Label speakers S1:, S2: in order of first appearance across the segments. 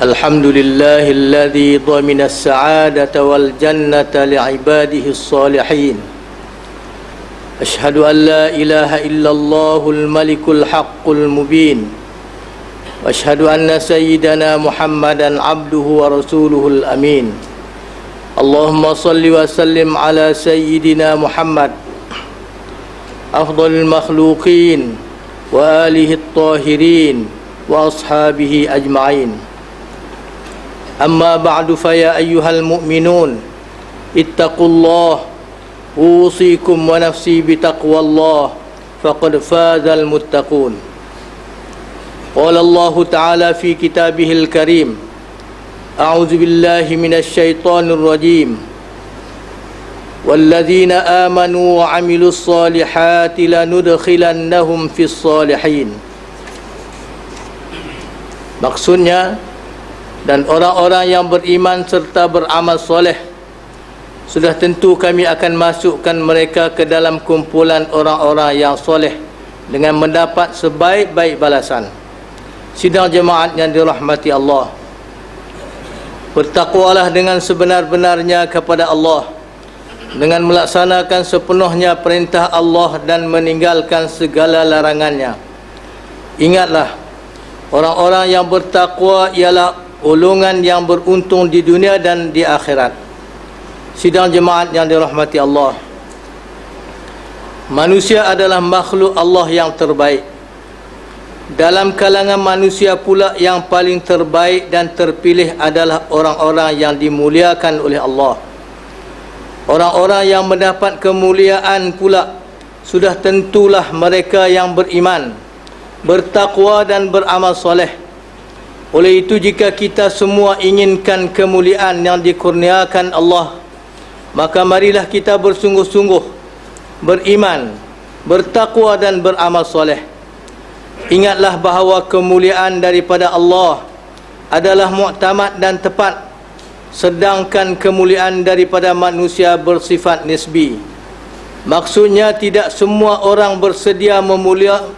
S1: الحمد لله الذي ضمن السعادة والجنة لعباده الصالحين. أشهد أن لا إله إلا الله الملك الحق المبين، وأشهد أن سيدنا محمدا عبده ورسوله الأمين. اللهم صل وسلم على سيدنا محمد أفضل المخلوقين وآله الطاهرين وأصحابه أجمعين. أما بعد فيا أيها المؤمنون اتقوا الله، أوصيكم ونفسي بتقوى الله فقد فاز المتقون. قال الله تعالى في كتابه الكريم: أعوذ بالله من الشيطان الرجيم، والذين آمنوا وعملوا الصالحات لندخلنهم في الصالحين. Maksudnya, dan orang-orang yang beriman serta beramal soleh, sudah tentu kami akan masukkan mereka ke dalam kumpulan orang-orang yang soleh dengan mendapat sebaik-baik balasan. Sidang jemaat yang dirahmati Allah, bertakwalah dengan sebenar-benarnya kepada Allah dengan melaksanakan sepenuhnya perintah Allah dan meninggalkan segala larangannya. Ingatlah, orang-orang yang bertakwa ialah golongan yang beruntung di dunia dan di akhirat. Sidang jemaat yang dirahmati Allah, manusia adalah makhluk Allah yang terbaik. Dalam kalangan manusia pula yang paling terbaik dan terpilih adalah orang-orang yang dimuliakan oleh Allah. Orang-orang yang mendapat kemuliaan pula sudah tentulah mereka yang beriman, bertakwa dan beramal soleh. Oleh itu, jika kita semua inginkan kemuliaan yang dikurniakan Allah, maka marilah kita bersungguh-sungguh beriman, bertakwa dan beramal soleh. Ingatlah bahawa kemuliaan daripada Allah adalah muktamad dan tepat, sedangkan kemuliaan daripada manusia bersifat nisbi. Maksudnya, tidak semua orang bersedia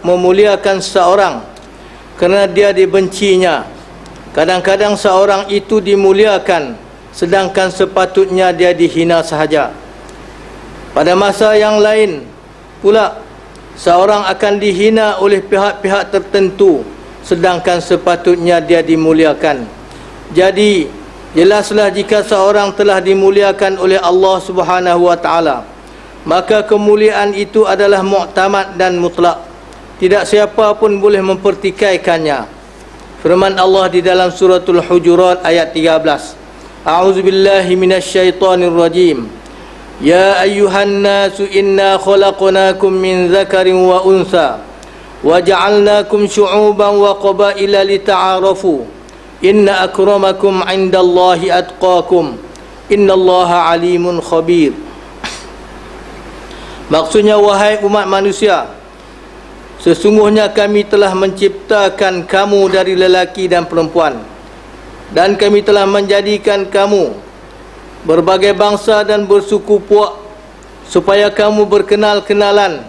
S1: memuliakan seorang kerana dia dibencinya. Kadang-kadang seorang itu dimuliakan, sedangkan sepatutnya dia dihina sahaja. Pada masa yang lain pula, seorang akan dihina oleh pihak-pihak tertentu, sedangkan sepatutnya dia dimuliakan. Jadi, jelaslah jika seorang telah dimuliakan oleh Allah Subhanahu wa taala, maka kemuliaan itu adalah muktamad dan mutlak. Tidak siapa pun boleh mempertikaikannya. Firman Allah di dalam suratul Hujurat ayat 13. A'udzu billahi minasyaitonir rajim. Ya ayyuhan nasu inna khalaqnakum min dzakarin wa untha wa ja'alnakum syu'uban wa qabaila lita'arafu. Inna akramakum 'indallahi atqakum. Innallaha 'alimun khabir. Maksudnya, wahai umat manusia, sesungguhnya kami telah menciptakan kamu dari lelaki dan perempuan, dan kami telah menjadikan kamu berbagai bangsa dan bersuku puak, supaya kamu berkenal-kenalan,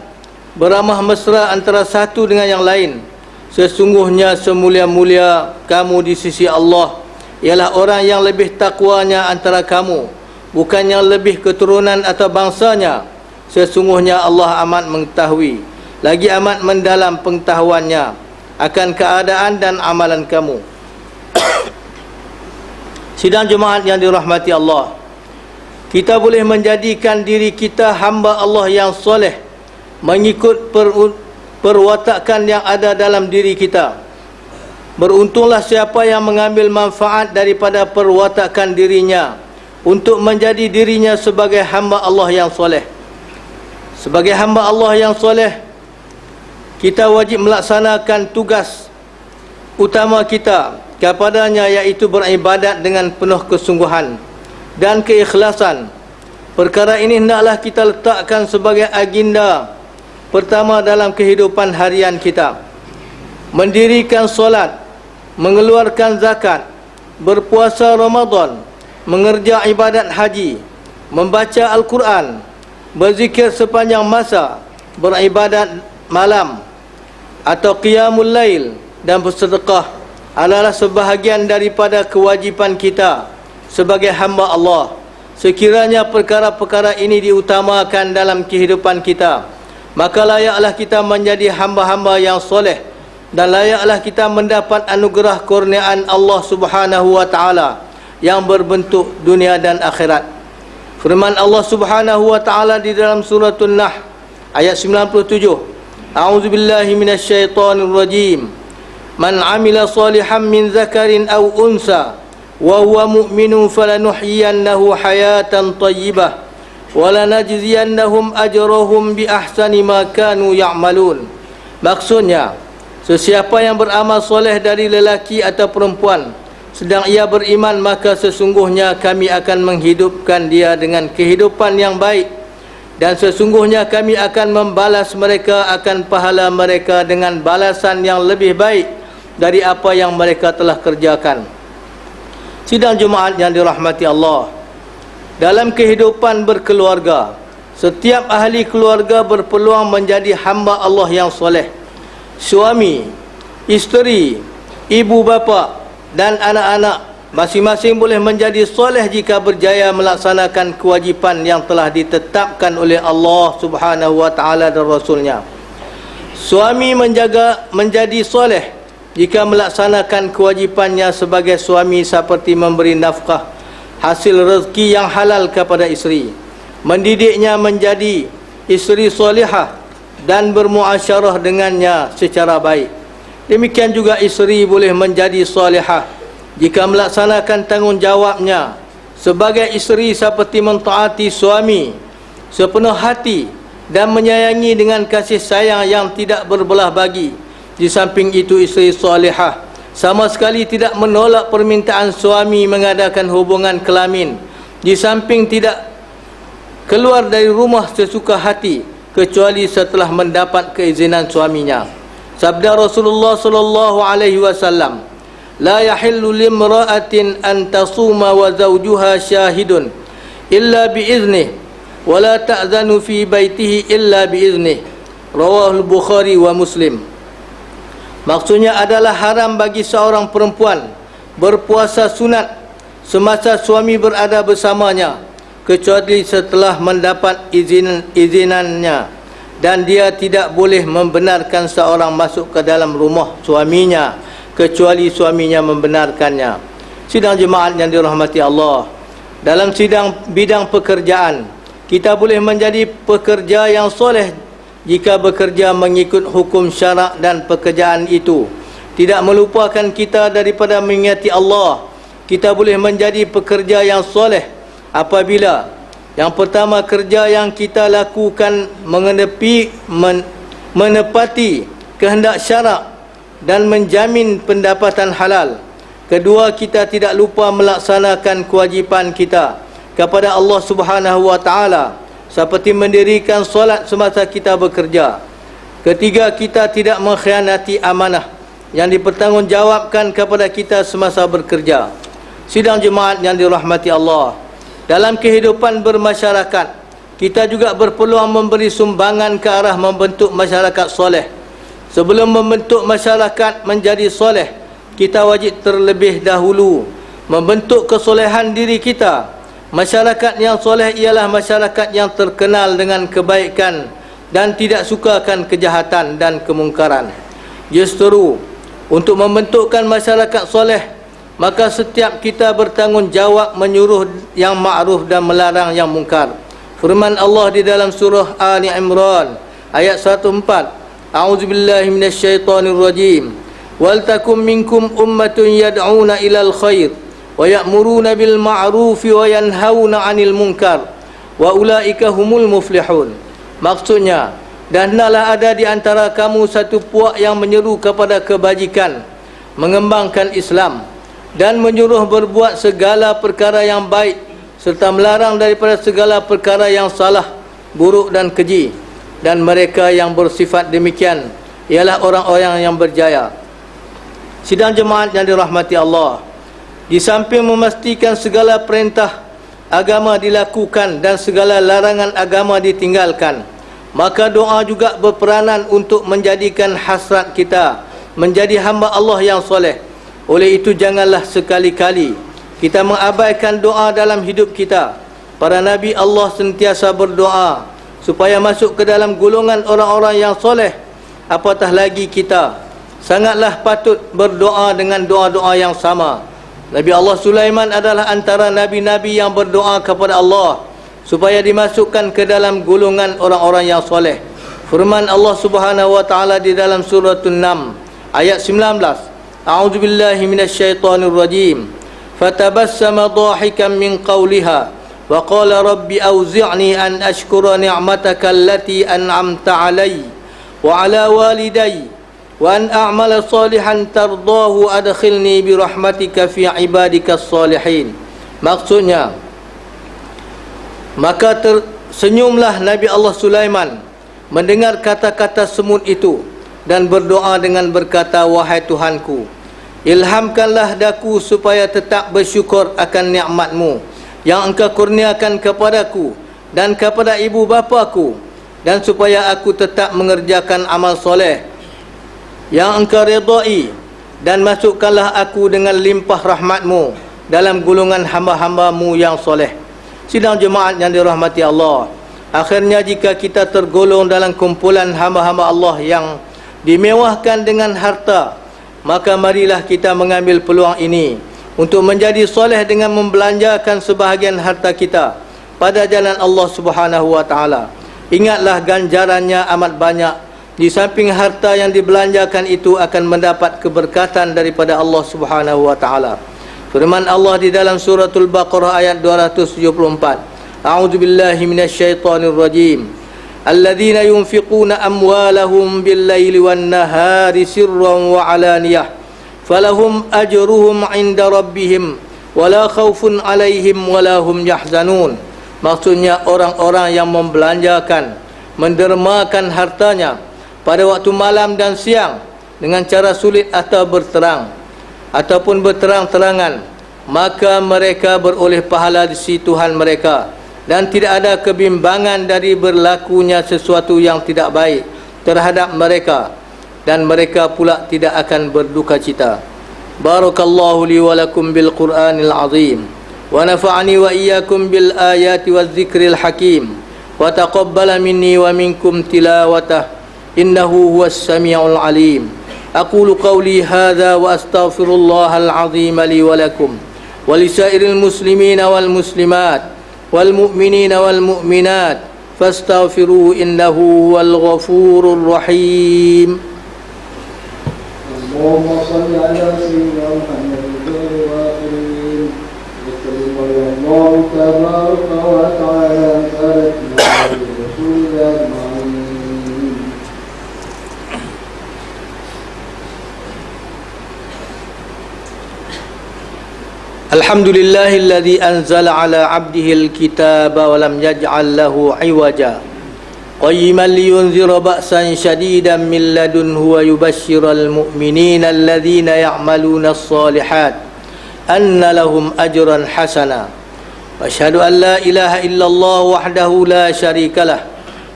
S1: beramah mesra antara satu dengan yang lain. Sesungguhnya semulia-mulia kamu di sisi Allah ialah orang yang lebih takwanya antara kamu, bukan yang lebih keturunan atau bangsanya. Sesungguhnya Allah amat mengetahui, lagi amat mendalam pengetahuannya akan keadaan dan amalan kamu. Sidang jemaat yang dirahmati Allah, kita boleh menjadikan diri kita hamba Allah yang soleh, mengikut perwatakan yang ada dalam diri kita. Beruntunglah siapa yang mengambil manfaat daripada perwatakan dirinya untuk menjadi dirinya sebagai hamba Allah yang soleh. Sebagai hamba Allah yang soleh, kita wajib melaksanakan tugas utama kita kepadanya, iaitu beribadat dengan penuh kesungguhan dan keikhlasan. Perkara ini hendaklah kita letakkan sebagai agenda pertama dalam kehidupan harian kita. Mendirikan solat, mengeluarkan zakat, berpuasa Ramadan, mengerja ibadat haji, membaca Al-Quran, berzikir sepanjang masa, beribadat malam atau qiyamul lail, dan bersedekah adalah sebahagian daripada kewajipan kita sebagai hamba Allah. Sekiranya perkara-perkara ini diutamakan dalam kehidupan kita, maka layaklah kita menjadi hamba-hamba yang soleh, dan layaklah kita mendapat anugerah kurniaan Allah Subhanahu wa taala yang berbentuk dunia dan akhirat. Firman Allah Subhanahu wa taala di dalam suratul Nahl ayat 97, A'udzubillahi minasyaitonir rajim. Man 'amila shalihan min dzakarin aw unsa wa huwa mu'minun falanuhyiyannahu hayatan thayyibah wa lanajziyannahum ajrahum bi ahsani ma kanu ya'malun. Maksudnya, sesiapa yang beramal soleh dari lelaki atau perempuan sedang ia beriman, maka sesungguhnya kami akan menghidupkan dia dengan kehidupan yang baik, dan sesungguhnya kami akan membalas mereka akan pahala mereka dengan balasan yang lebih baik dari apa yang mereka telah kerjakan. Sidang Jumaat yang dirahmati Allah, dalam kehidupan berkeluarga, setiap ahli keluarga berpeluang menjadi hamba Allah yang soleh. Suami, isteri, ibu bapa dan anak-anak masing-masing boleh menjadi soleh jika berjaya melaksanakan kewajipan yang telah ditetapkan oleh Allah Subhanahu wa taala dan Rasulnya. Suami menjadi soleh jika melaksanakan kewajipannya sebagai suami, seperti memberi nafkah hasil rezeki yang halal kepada isteri, mendidiknya menjadi isteri solehah dan bermuasyarah dengannya secara baik. Demikian juga isteri boleh menjadi solehah jika melaksanakan tanggungjawabnya sebagai isteri, seperti mentaati suami sepenuh hati dan menyayangi dengan kasih sayang yang tidak berbelah bagi. Di samping itu, isteri solehah sama sekali tidak menolak permintaan suami mengadakan hubungan kelamin, di samping tidak keluar dari rumah sesuka hati kecuali setelah mendapat keizinan suaminya. Sabda Rasulullah sallallahu alaihi wasallam, la yahillu limra'atin an tasuma wa zawjuha syahidun illa biiznih wa la ta'zanu fi baitihi illa biiznih. Rawahul Bukhari wa Muslim. Maksudnya adalah haram bagi seorang perempuan berpuasa sunat semasa suami berada bersamanya kecuali setelah mendapat izinannya, dan dia tidak boleh membenarkan seorang masuk ke dalam rumah suaminya kecuali suaminya membenarkannya. Sidang jemaat yang dirahmati Allah, dalam bidang pekerjaan, kita boleh menjadi pekerja yang soleh jika bekerja mengikut hukum syarak, dan pekerjaan itu tidak melupakan kita daripada mengingati Allah. Kita boleh menjadi pekerja yang soleh apabila yang pertama, kerja yang kita lakukan menepati kehendak syarak dan menjamin pendapatan halal. Kedua, kita tidak lupa melaksanakan kewajipan kita kepada Allah Subhanahu wa taala, seperti mendirikan solat semasa kita bekerja. Ketiga, kita tidak mengkhianati amanah yang dipertanggungjawabkan kepada kita semasa bekerja. Sidang jemaat yang dirahmati Allah, dalam kehidupan bermasyarakat, kita juga berpeluang memberi sumbangan ke arah membentuk masyarakat soleh. Sebelum membentuk masyarakat menjadi soleh, kita wajib terlebih dahulu membentuk kesolehan diri kita. Masyarakat yang soleh ialah masyarakat yang terkenal dengan kebaikan dan tidak sukakan kejahatan dan kemungkaran. Justru untuk membentukkan masyarakat soleh, maka setiap kita bertanggungjawab menyuruh yang ma'ruf dan melarang yang mungkar. Firman Allah di dalam surah Ali Imran ayat 104, A'udzubillahi minasyaitonir rajim. Wal takum minkum ummatun yad'una ilal khair wa ya'muruna bil ma'ruf wa yanhauna 'anil munkar wa ulaika humul muflihun. Maksudnya, dan hendaklah ada di antara kamu satu puak yang menyeru kepada kebajikan, mengembangkan Islam, dan menyuruh berbuat segala perkara yang baik, serta melarang daripada segala perkara yang salah, buruk dan keji. Dan mereka yang bersifat demikian ialah orang-orang yang berjaya. Sidang jemaat yang dirahmati Allah, di samping memastikan segala perintah agama dilakukan dan segala larangan agama ditinggalkan, maka doa juga berperanan untuk menjadikan hasrat kita menjadi hamba Allah yang soleh. Oleh itu janganlah sekali-kali kita mengabaikan doa dalam hidup kita. Para Nabi Allah sentiasa berdoa supaya masuk ke dalam golongan orang-orang yang soleh. Apatah lagi kita, sangatlah patut berdoa dengan doa-doa yang sama. Nabi Allah Sulaiman adalah antara Nabi-Nabi yang berdoa kepada Allah supaya dimasukkan ke dalam golongan orang-orang yang soleh. Firman Allah Subhanahu wa taala di dalam surah An-Naml ayat 19, A'udzu billahi minasyaitonir rajim. Fatabassama dhahikan min qawliha wa qala rabbi awzi'ni an ashkura ni'mataka allati an'amta 'alayya wa 'ala walidayya wa an a'mala salihan tardahu adkhilni bi rahmatika fi ibadikas salihin. Maksudnya, maka tersenyumlah Nabi Allah Sulaiman mendengar kata-kata semut itu dan berdoa dengan berkata, wahai Tuhanku, ilhamkanlah daku supaya tetap bersyukur akan nikmat-Mu yang Engkau kurniakan kepadaku dan kepada ibu bapaku, dan supaya aku tetap mengerjakan amal soleh yang Engkau redai, dan masukkanlah aku dengan limpah rahmat-Mu dalam golongan hamba-hamba-Mu yang soleh. Sidang jemaat yang dirahmati Allah, akhirnya jika kita tergolong dalam kumpulan hamba-hamba Allah yang dimewahkan dengan harta, maka marilah kita mengambil peluang ini untuk menjadi soleh dengan membelanjakan sebahagian harta kita pada jalan Allah Subhanahu wa taala. Ingatlah ganjarannya amat banyak. Di samping harta yang dibelanjakan itu akan mendapat keberkatan daripada Allah Subhanahu wa taala. Firman Allah di dalam suratul Baqarah ayat 274. A'udzu billahi minasyaitonir rajim. Alladzina yunfiquna amwalahum bil-laili wan-nahari sirran wa 'alaniyah falahum ajruhum 'inda rabbihim wala khaufun 'alaihim wala hum yahzanun. Maksudnya orang-orang yang membelanjakan, mendermakan hartanya pada waktu malam dan siang dengan cara sulit atau berterang ataupun berterang-terangan, maka mereka beroleh pahala di sisi Tuhan mereka, dan tidak ada kebimbangan dari berlakunya sesuatu yang tidak baik terhadap mereka, dan mereka pula tidak akan berduka cita. Barakallahu li wa lakum bil Qur'anil azim wa nafa'ani wa iyyakum bil ayati waz zikril hakim wa taqabbala minni wa minkum tilawatah innahu huwas samiul alim. Aqulu qawli hadza wa astaghfirullahal azim li wa lakum wa lisairil muslimina wal muslimat والمؤمنين والمؤمنات فاستغفروه إنه هو الغفور الرحيم.
S2: اللهم صل على سيدنا محمد الواقرين وسلم الله تبارك وتعالى على رسول أجمعين.
S1: Alhamdulillahilladzi anzala ala 'abdihi al-kitaba wa lam yaj'al lahu 'iwaja qayyiman liyunzira ba'san shadidan min ladunhu wa yubashshiral mu'minina alladhina ya'maluna as-solihat anna lahum ajran hasana. Wa asyhadu an la ilaha illallah wahdahu la syarikalah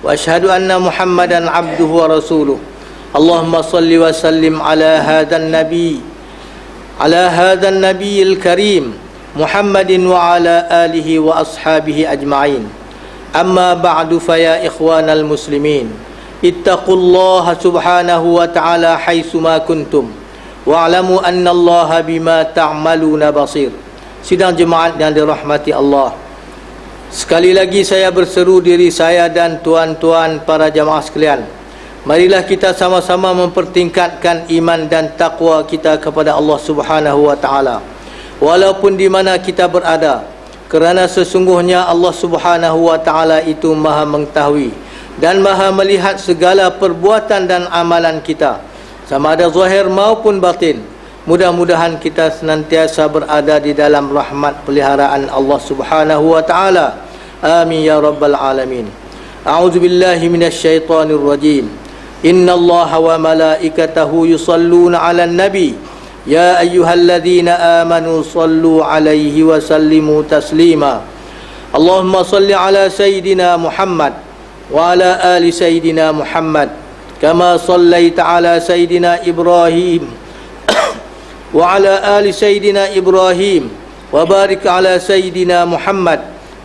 S1: wa asyhadu anna Muhammadan 'abduhu wa rasuluh. Allahumma salli wa sallim ala hadzal nabiyil karim Muhammadin wa ala alihi wa ashabihi ajma'in. Amma ba'du, fa ya ikhwanal muslimin, ittaqullaha subhanahu wa ta'ala haitsuma kuntum wa'lamu anna Allaha bima ta'maluna basir. Sidang jemaat yang dirahmati Allah, sekali lagi saya berseru diri saya dan tuan-tuan para jemaah sekalian, marilah kita sama-sama mempertingkatkan iman dan takwa kita kepada Allah Subhanahu wa taala walaupun di mana kita berada, kerana sesungguhnya Allah Subhanahu wa taala itu Maha mengetahui dan Maha melihat segala perbuatan dan amalan kita, sama ada zahir maupun batin. Mudah-mudahan kita senantiasa berada di dalam rahmat peliharaan Allah Subhanahu wa taala. Amin ya rabbal alamin. A'udzu billahi minasyaitonir rajim. Inna Allaha wa malaikatahu yusalluna 'alan nabi ya ayyuhalladzina amanu sallu 'alaihi wa sallimu taslima. Allahumma salli 'ala sayyidina Muhammad wa 'ala ali sayyidina Muhammad kama sallaita 'ala sayyidina Ibrahim وعلى آل سيدنا إبراهيم وبارك على سيدنا محمد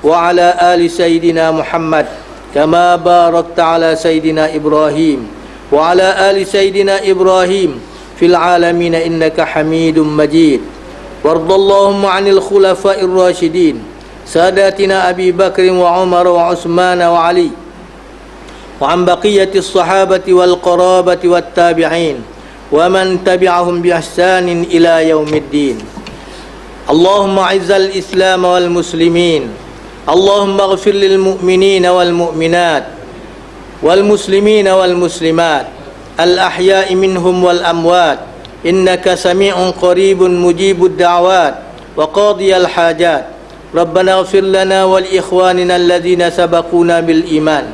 S1: وعلى آل سيدنا محمد كما باركت على سيدنا إبراهيم وعلى آل سيدنا إبراهيم في العالمين إنك حميد مجيد. وارض اللهم عن الخلفاء الراشدين ساداتنا أبي بكر وعمر وعثمان وعلي وعن بقية الصحابة والقرابة والتابعين ومن تبعهم بإحسان إلى يوم الدين. اللهم أعز الإسلام والمسلمين، اللهم اغفر للمؤمنين والمؤمنات والمسلمين والمسلمات الأحياء منهم والأموات إنك سميع قريب مجيب الدعوات وقاضي الحاجات. ربنا اغفر لنا ولإخواننا الذين سبقونا بالإيمان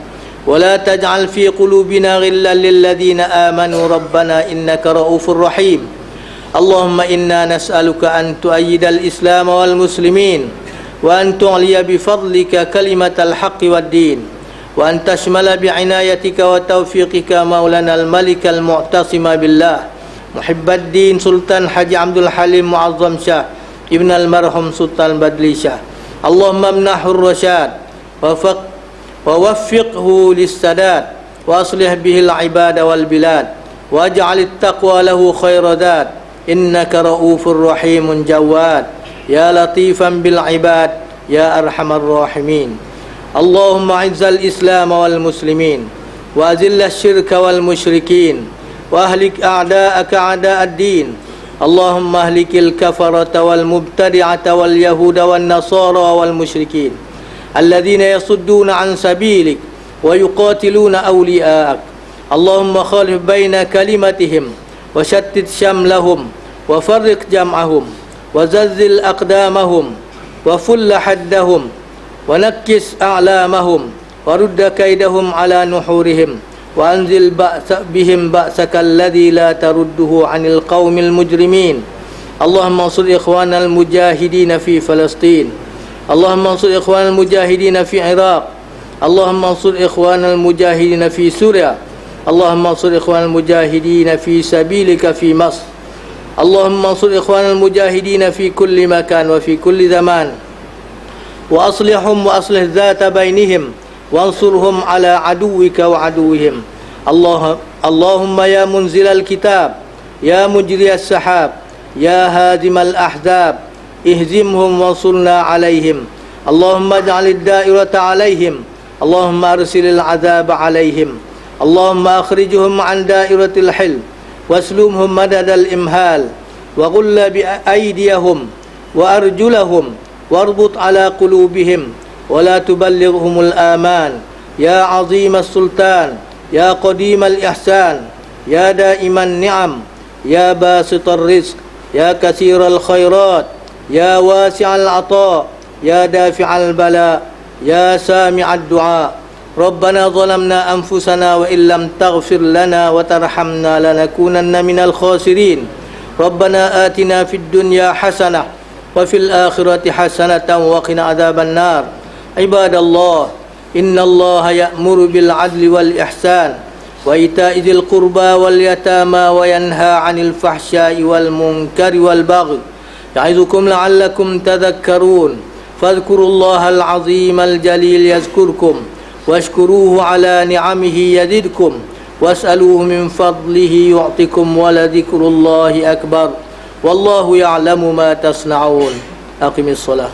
S1: ولا تجعل في قلوبنا غلا للذين آمنوا ربنا إنك رؤوف رحيم. اللهم إنا نسألك أن تؤيد الإسلام والمسلمين وأن تعلي بفضلك كلمة الحق والدين وأن تشمل بعنايتك وتوفيقك مولانا الملك المعتصم بالله محب الدين سلطان حاجي عبد الحليم معظم شاه ابن المرحوم سلطان بدلي شاه. اللهم امنحه الرشاد ووفقه للسداد وأصلح به العباد والبلاد واجعل التقوى له خير ذات إنك رؤوف رحيم جواد يا لطيفا بالعباد يا أرحم الراحمين. اللهم أعز الإسلام والمسلمين وأذل الشرك والمشركين وأهلك أعداءك أعداء الدين. اللهم أهلك الكفرة والمبتدعة واليهود والنصارى والمشركين الذين يصدون عن سبيلك ويقاتلون أولياءك. اللهم خالف بين كلمتهم وشتت شملهم وفرق جمعهم وزلزل أقدامهم وفل حدهم ونكس أعلامهم ورد كيدهم على نحورهم وأنزل بهم بأسك الذي لا ترده عن القوم المجرمين. اللهم انصر إخواننا المجاهدين في فلسطين، اللهم انصر إخواننا المجاهدين في العراق، اللهم انصر إخواننا المجاهدين في سوريا، اللهم انصر إخواننا المجاهدين في سبيلك في مصر، اللهم انصر إخواننا المجاهدين في كل مكان وفي كل زمان وأصلحهم وأصلح ذات بينهم وانصرهم على عدوك وعدوهم. اللهم يا منزل الكتاب يا مجري السحاب يا هادم الأحزاب اهزمهم وانصرنا عليهم. اللهم اجعل الدائرة عليهم، اللهم أرسل العذاب عليهم، اللهم أخرجهم عن دائرة الحلم واسلمهم مدد الإمهال وغل بأيديهم وأرجلهم واربط على قلوبهم ولا تبلغهم الآمان. يا عظيم السلطان يا قديم الإحسان يا دائم النعم يا باسط الرزق يا كثير الخيرات يا واسع العطاء يا دافع البلاء يا سامع الدعاء. ربنا ظلمنا أنفسنا وإن لم تغفر لنا وترحمنا لنكونن من الخاسرين. ربنا آتنا في الدنيا حسنة وفي الآخرة حسنة وقنا عذاب النار. عباد الله، إن الله يأمر بالعدل والإحسان وإيتاء ذي القربى واليتامى وينهى عن الفحشاء والمنكر والبغي يعظكم لعلكم تذكرون. فاذكروا الله العظيم الجليل يذكركم واشكروه على نعمه يزدكم واسألوه من فضله يعطكم ولذكر الله أكبر والله يعلم ما تصنعون. أقم الصلاة.